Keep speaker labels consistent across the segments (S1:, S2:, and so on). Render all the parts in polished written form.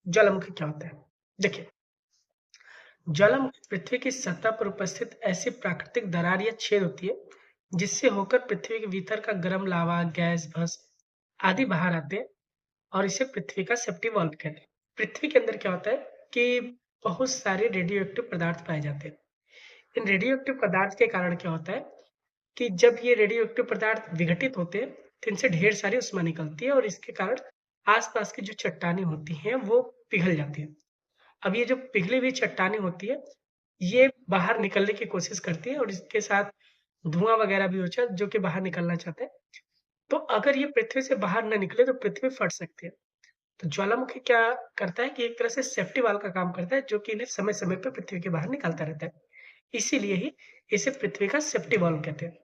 S1: ज्वालामुखी क्या होता है? देखिए, ज्वालामुखी पृथ्वी की सतह पर उपस्थित ऐसी प्राकृतिक दरार या छेद होती है, जिससे होकर पृथ्वी के भीतर का गर्म लावा, गैस, भस्म आदि बाहर आते हैं और इसे पृथ्वी का सेप्टिक वाल्व कहते हैं। पृथ्वी के अंदर क्या होता है कि बहुत सारे रेडियो एक्टिव पदार्थ पाए जाते हैं। इन रेडियो एक्टिव पदार्थ के कारण क्या होता है कि जब ये रेडियो एक्टिव पदार्थ विघटित होते हैं, तो इनसे ढेर सारी ऊष्मा निकलती है और इसके कारण आस-पास की जो चट्टानें होती हैं, वो पिघल जाती हैं। अब ये जो पिघली हुई चट्टानें होती है, ये बाहर निकलने की कोशिश करती है और इसके साथ धुआँ वगैरह भी होता है, जो कि बाहर निकलना चाहते हैं। तो अगर ये पृथ्वी से बाहर ना निकले, तो पृथ्वी फट सकती है। तो ज्वालामुखी क्या करता है कि एक तरह से सेफ्टी वाल्व का काम करता है, जो कि इन्हें समय-समय पे पृथ्वी के बाहर निकालता रहता है। इसीलिए ही इसे पृथ्वी का सेफ्टी वाल्व कहते हैं।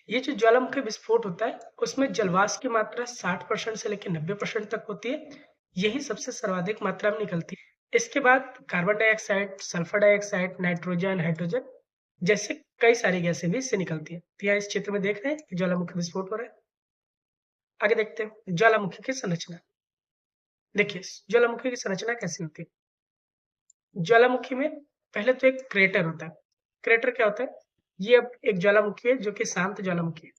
S1: ये जो ज्वालामुखी विस्फोट होता है, उसमें जलवाष्प की मात्रा 60% से लेके 90% तक होती है। यही सबसे सर्वाधिक मात्रा में निकलती है। इसके बाद carbon dioxide, sulphur dioxide, nitrogen, hydrogen जैसे कई सारी गैसें भी इससे निकलती हैं। तो यहाँ इस चित्र में देख रहे हैं कि ज्वालामुखी विस्फोट हो रहा है। आगे देखते हैं ज्वालामुखी की संरचना। देखिए, ज्वालामुखी की संरचना कैसी होती है? ज्वालामुखी में पहले तो एक क्रेटर होता है। क्रेटर क्या होता है? ये अब एक ज्वालामुखी है जो कि शांत ज्वालामुखी है।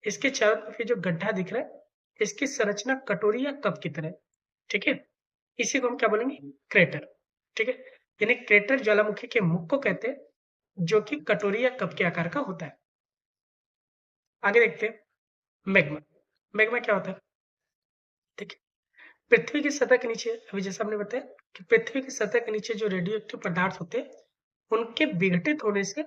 S1: इसके चारों तरफ ये जो गड्ढा दिख रहा है, इसकी संरचना कटोरी या कप की तरह है, ठीक है? इसी को हम क्या बोलेंगे? क्रेटर, ठीक है? यानी क्रेटर ज्वालामुखी के मुख को कहते हैं, जो कि कटोरी या कप के आकार का होता है। आगे देखते हैं मैग्मा। मैग्मा क्या होता है? देखिए, पृथ्वी की सतह के नीचे अभी जैसा हमने बताया कि पृथ्वी की सतह के नीचे जो रेडियो एक्टिव पदार्थ होते हैं, उनके विघटित होने से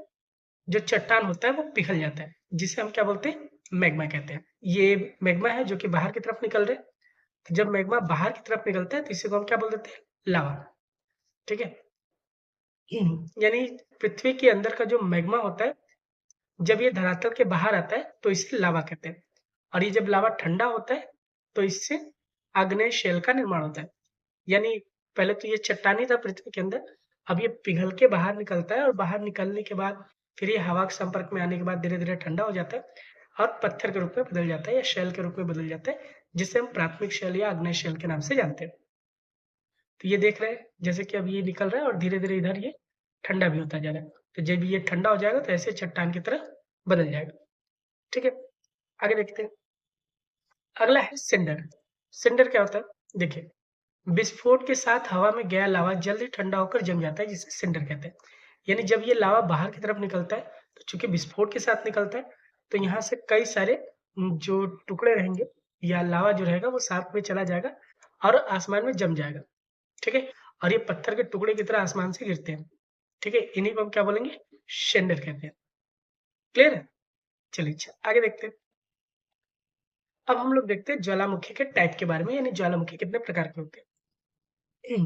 S1: जो चट्टान होता है वो पिघल जाता है, जिसे हम क्या बोलते हैं? मैग्मा कहते हैं। ये मैग्मा है जो कि बाहर की तरफ निकल रहे हैं। तो जब मैग्मा बाहर की तरफ निकलता है तो इसी को हम क्या बोल देते हैं? लावा, ठीक है? यानी पृथ्वी के अंदर का जो मैग्मा होता है, जब ये धरातल के बाहर आता है तो इसे लावा कहते हैं और ये जब लावा ठंडा होता है तो इससे आग्नेय शेल का निर्माण होता है। यानी पहले तो ये चट्टानी था पृथ्वी के अंदर, अब ये पिघल के बाहर निकलता है और बाहर निकलने के बाद फिर ये हवा के संपर्क में आने के बाद धीरे-धीरे ठंडा हो जाता है और पत्थर के रूप में बदल जाता है या शेल के रूप में बदल जाता है, जिसे हम प्राथमिक शेल या आग्नेय शेल के नाम से जानते हैं। तो ये देख रहे हैं जैसे कि अब ये निकल रहा है और धीरे-धीरे इधर ये ठंडा भी होता जा रहा है। तो जब ये ठंडा हो जाएगा तो ऐसे चट्टान की तरह बदल जाएगा, ठीक है? आगे देखते हैं। अगला है सिंडर। सिंडर क्या होता है? देखिए, विस्फोट के साथ हवा में गया लावा जल्दी ठंडा होकर जम जाता है जिसे सिंडर कहते हैं। यानी जब ये लावा बाहर की तरफ निकलता है, तो चूँकि विस्फोट के साथ निकलता है, तो यहाँ से कई सारे जो टुकड़े रहेंगे या लावा जो रहेगा वो साथ में चला जाएगा और आसमान में जम जाएगा, ठीक है? और ये पत्थर के टुकड़े की तरह आसमान से गिरते हैं, ठीक है? इन्हीं को हम क्या बोलेंगे? शेंडर कहते हैं। क्लियर है? चलिए अच्छा, आगे देखते हैं। अब हम लोग देखते हैं ज्वालामुखी के टाइप के बारे में यानी ज्वालामुखी कितने प्रकार के होते हैं।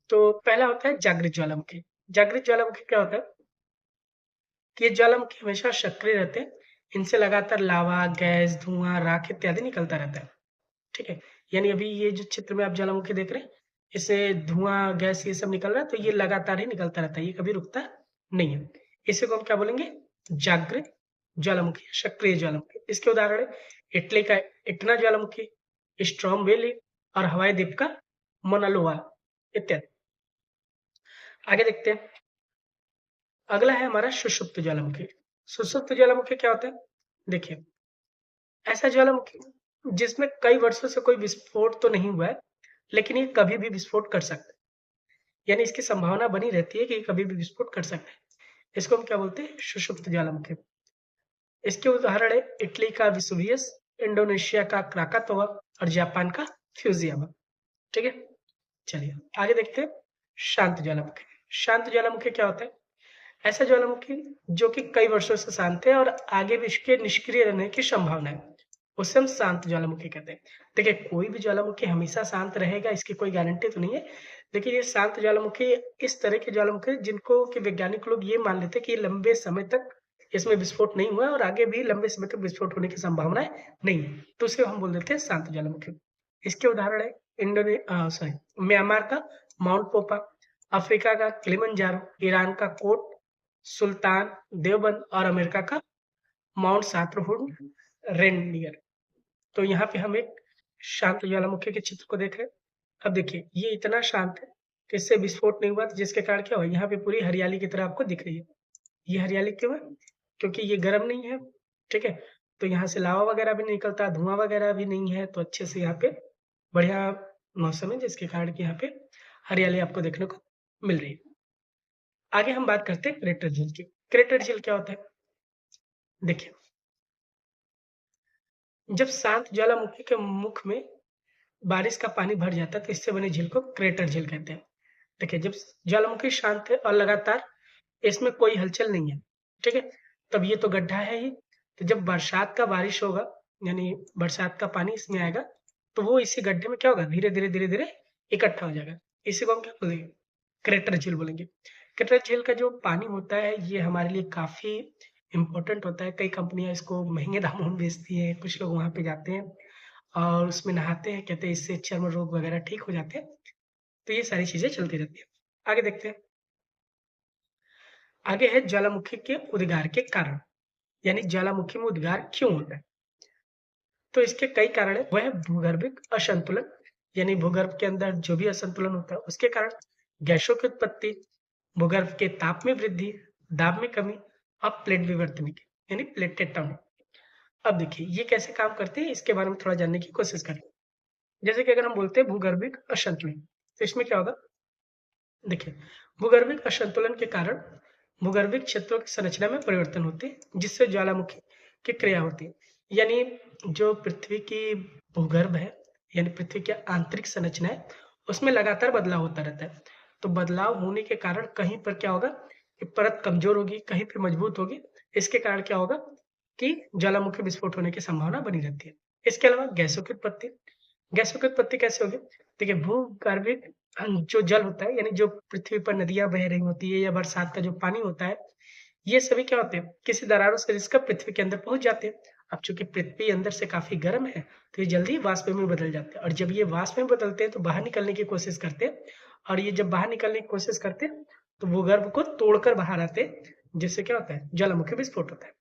S1: तो पहला होता है जागृत ज्वालामुखी। जागृत ज्वालामुखी क्या होता है कि ये ज्वालामुखी हमेशा सक्रिय रहते हैं। इनसे लगातार लावा, गैस, धुआँ, राख इत्यादि निकलता रहता है। ठीक है? यानी अभी ये जो चित्र में आप ज्वालामुखी देख रहे हैं, इससे धुआँ, गैस ये सब निकल रहा है, तो ये लगातार ही निकलता रहता है, ये कभी रुकता नहीं है। इसी को हम क्या बोलेंगे? जागृत ज्वालामुखी, सक्रिय ज्वालामुखी। इसके उदाहरण है इटली का इटना ज्वालामुखी, स्ट्रोमवेली और हवाई द्वीप का मोना लोआ इत्यादि। आगे देखते हैं। अगला है हमारा सुषुप्त ज्वालामुखी। सुषुप्त ज्वालामुखी क्या होता है? देखिए, ऐसा ज्वालामुखी जिसमें कई वर्षों से कोई विस्फोट तो नहीं हुआ है, लेकिन ये कभी भी विस्फोट कर सकता है। यानी इसकी संभावना बनी रहती है कि ये कभी भी विस्फोट कर सकता है। इसको हम क्या बोलते हैं? सुषुप्त ज्वालामुखी। इसके उदाहरण है इटली का वेसुवियस, इंडोनेशिया का क्राकातोआ और जापान का फ्यूजियामा। ठीक है? चलिए आगे देखते हैं शांत ज्वालामुखी। शांत ज्वालामुखी क्या होता है? ऐसा ज्वालामुखी जो कि कई वर्षों से शांत है और आगे भी इसके निष्क्रिय रहने की संभावना है, उसे हम शांत ज्वालामुखी कहते हैं। देखिए, कोई भी ज्वालामुखी हमेशा शांत रहेगा इसकी कोई गारंटी तो नहीं है, लेकिन ये शांत ज्वालामुखी इस तरह के ज्वालामुखी जिनको कि वैज्ञानिक लोग ये मान लेते हैं कि लंबे समय तक इसमें विस्फोट नहीं हुआ है और आगे भी लंबे समय तक विस्फोट होने की संभावनाएं नहीं है, तो उसे हम बोल देते हैं शांत ज्वालामुखी। इसके उदाहरण है म्यांमार का माउंट पोपा, अफ्रीका का किलिमंजारो, ईरान का कोट सुल्तान देवबंद और अमेरिका का माउंट सातरहुड रेनडियर। तो यहाँ पे हम एक शांत ज्वालामुखी के चित्र को देख रहे हैं। अब देखिए ये इतना शांत है कि इससे विस्फोट नहीं हुआ, तो जिसके कारण क्या हुआ, यहाँ पे पूरी हरियाली की तरह आपको दिख रही है। ये हरियाली क्यों है? क्योंकि ये गर्म नहीं है, ठीक है? तो यहाँ से लावा वगैरह भी नहीं निकलता, धुआँ वगैरह भी नहीं है, तो अच्छे से यहाँ पे बढ़िया मौसम है, जिसके कारण कि यहाँ पे हरियाली आपको देखने को मिल रही है। आगे हम बात करते हैं क्रेटर झील की। क्रेटर झील क्या होता है? देखिए, जब शांत ज्वालामुखी के मुख में बारिश का पानी भर जाता है, तो इससे बनी झील को क्रेटर झील कहते हैं। देखिए, जब ज्वालामुखी शांत है और लगातार इसमें कोई हलचल नहीं है, ठीक है? तब ये तो गड्ढा है ही, तो जब बरसात का बारिश होगा, यानी बरसात का पानी इसमें आएगा, तो वो इसी गड्ढे में क्या होगा, धीरे-धीरे, धीरे-धीरे इकट्ठा हो जाएगा। इसी को हम क्या बोलेंगे? क्रेटर झील बोलेंगे। क्रेटर झील का जो पानी होता है, ये हमारे लिए काफ़ी इम्पोर्टेंट होता है। कई कंपनियाँ इसको महँगे दामों में बेचती हैं, कुछ लोग वहाँ पे जाते हैं और उसमें नहाते हैं, कहते हैं इससे चर्म रोग वगैरह ठीक हो जाते हैं। तो ये सारी चीज़ें चलती रहती हैं। आगे देखते हैं। आगे है ज्वालामुखी के उद्गार के कारण, यानी ज्वालामुखी में उद्गार क्यों होता है? तो इसके कई कारण हैं। वह है भूगर्भिक असंतुलन, यानी भूगर्भ के अंदर जो भी असंतुलन होता है उसके कारण गैसों की उत्पत्ति, भूगर्भ के ताप में वृद्धि, दाब में कमी और प्लेट विवर्तनिक, यानी प्लेट टेक्टोनिक। अब देखिए ये कैसे काम करते हैं, इसके बारे में थोड़ा जानने की कोशिश करें। जैसे कि अगर हम बोलते हैं भूगर्भिक असंतुलन, तो इसमें क्या होगा? देखिए, भूगर्भिक असंतुलन के कारण भूगर्भिक क्षेत्रों की संरचना में परिवर्तन होते हैं, जिससे ज्वालामुखी की क्रिया होती है। यानी जो पृथ्वी की भूगर्भ है, यानी पृथ्वी की आंतरिक संरचना है, उसमें लगातार बदलाव होता रहता है। तो बदलाव होने के कारण कहीं पर क्या होगा कि परत कमजोर होगी, कहीं पे मजबूत होगी। इसके कारण क्या होगा कि ज्वालामुखी विस्फोट होने की संभावना बनी रहती है। इसके अलावा गैसों की उत्पत्ति, गैसों की उत्पत्ति कैसे होगी? देखिए, भूगर्भिक जो जल होता है, यानी जो पृथ्वी पर नदियाँ बह रही होती है या बरसात का जो पानी होता है, ये सभी क्या होते हैं? किसी दरारों से रिसकर पृथ्वी के अंदर पहुँच जाते हैं। अब चूँकि पृथ्वी अंदर से काफ़ी गर्म है, तो ये जल्दी वाष्प में बदल जाते हैं और जब ये वाष्प में बदलते हैं, तो बाहर निकलने की कोशिश करते हैं और ये जब बाहर निकलने की कोशिश करते हैं, तो भूगर्भ को तोड़कर बाहर आते हैं, जिससे क्या होता है? ज्वालामुखी विस्फोट होता है।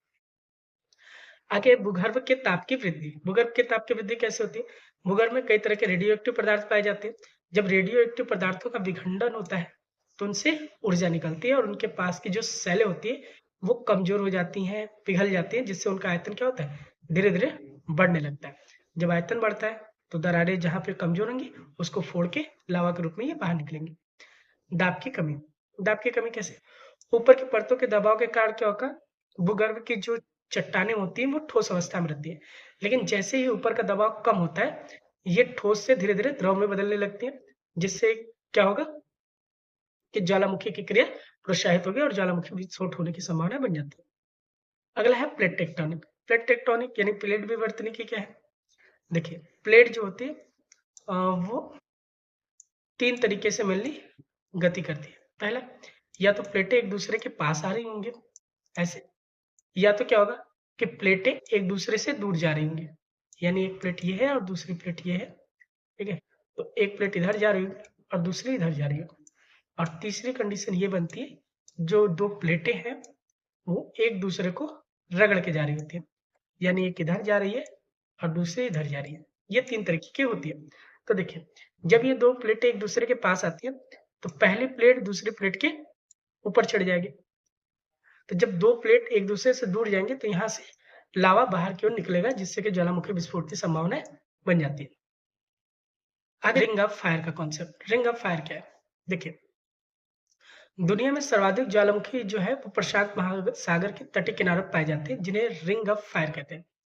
S1: आगे भूगर्भ के ताप की वृद्धि। भूगर्भ के ताप की वृद्धि कैसे होती है? भूगर्भ में कई तरह के रेडियो एक्टिव पदार्थ पाए जाते हैं। जब रेडियो एक्टिव पदार्थों का विखंडन होता है, तो उनसे ऊर्जा निकलती है और उनके पास की जो सेलें होती है, वो कमजोर हो जाती हैं, पिघल जाती हैं, जिससे उनका आयतन क्या होता है? धीरे-धीरे बढ़ने लगता है। जब आयतन बढ़ता है, तो दरारें जहाँ पे कमजोर होंगी, उसको फोड़ के लावा के रूप में ये बाहर निकलेंगी। दाब की कमी। दाब की कमी कैसे? ऊपर की परतों के दबाव के कारण क्या होगा? भूगर्भ की जो चट्टानें होती हैं वो ठोस अवस्था में रहती है। लेकिन जैसे ही ऊपर का दबाव कम होता है, ये ठोस से धीरे-धीरे द्रव में बदलने लगती है, जिससे क्या होगा कि ज्वालामुखी की क्रिया प्रोत्साहित होगी और ज्वालामुखी विस्फोट होने की संभावना बन जाती है। अगला है प्लेट टेक्टोनिक। प्लेट टेक्टोनिक यानी प्लेट विवर्तनिकी क्या है? देखिए, प्लेट जो होती है वो 3 तरीके से मेनली गति करती है। पहला, या तो प्लेटें एक दूसरे के पास आ रही होंगी, ऐसे, या तो क्या होगा कि प्लेटें एक दूसरे से दूर जा रही होंगी, यानी एक प्लेट ये है और दूसरी प्लेट ये है, ठीक है? तो एक प्लेट इधर जा रही होगी और दूसरी इधर जा रही होगी। और तीसरी कंडीशन ये बनती है, जो 2 प्लेटें हैं, वो एक दूसरे को रगड़ के जा रही होती है, यानी एक इधर जा रही है और दूसरी इधर जा रही है। ये 3 तरीके की होती है। तो देखिए, जब ये 2 प्लेटें एक दूसरे के पास आती है, तो पहली प्लेट दूसरी प्लेट के ऊपर चढ़ जाएगी। तो जब 2 प्लेट एक दूसरे से दूर जाएँगे, तो यहाँ से लावा बाहर की ओर निकलेगा, जिससे कि ज्वालामुखी विस्फोट की संभावना बन जाती है। आगे रिंग ऑफ फायर का कॉन्सेप्ट। रिंग ऑफ फायर क्या है? देखिए, दुनिया में सर्वाधिक ज्वालामुखी जो है वो प्रशांत महासागर के तटीय किनारों पर पाए जाते हैं, जिन्हें रिंग ऑफ फायर कहते हैं।